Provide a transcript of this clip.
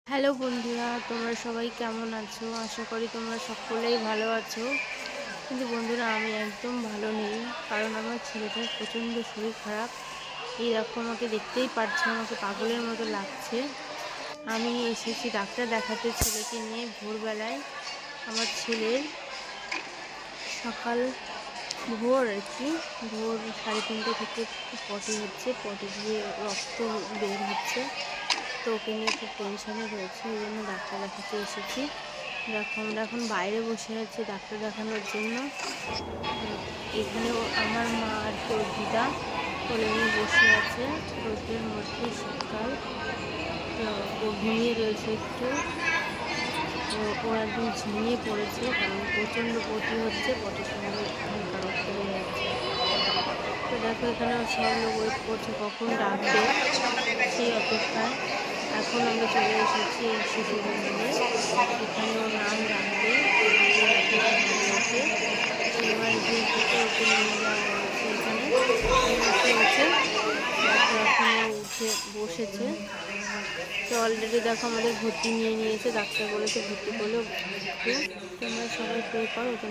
Hello বন্ধুরা, তোমরা সবাই কেমন আছো? আশা করি তোমরা সকলেই ভালো আছো। কিন্তু বন্ধুরা, আমি একদম ভালো নেই, কারণ আমার ছেলেটার প্রচণ্ড শরীর খারাপ। এই দেখো, আমাকে দেখতেই পারছো, আমাকে পাগলের মতো লাগছে। আমি এসেছি ডাক্তার দেখাতে ছেলেকে নিয়ে ভোরবেলায়। আমার ছেলের সকাল ভোর আর কি, ভোর 3:30 থেকে পটি হচ্ছে, পটি দিয়ে রক্ত বের হচ্ছে। তো ওকে নিয়ে খুব টেনশানে রয়েছে, ওই জন্য ডাক্তার দেখাতে এসেছি। দেখো, আমরা এখন বাইরে বসে আছি ডাক্তার দেখানোর জন্য। এখানেও আমার মা আর কি, ওর দিদা কোলে নিয়ে বসে আছে। রোদের মধ্যে, শীতকাল, তো ও ঘুমিয়ে রয়েছে একটু। ও একদম ঝিমিয়ে পড়েছে, কারণ প্রচণ্ড পটি হচ্ছে, পটির সঙ্গে হালকা রক্ত বের হচ্ছে। তো দেখো, এখানে সব লোক ওয়েট করছে কখন ডাকবে, সেই অপেক্ষায় এখন আমরা চলে এসেছি এই শিশু মন্দিরে। এখানে ওর নাম ডাকবে, ওকে এমার্জেন্সিতে ওকে নিয়ে যাওয়া হয়েছে। এখানে বসে দেখো, এখন ও উঠে বসেছে। তো অলরেডি দেখো, আমাদের ভর্তি নিয়ে নিয়েছে, ডাক্তার বলেছে ভর্তি করলেও। তোমরা সবাই প্রে করো যেন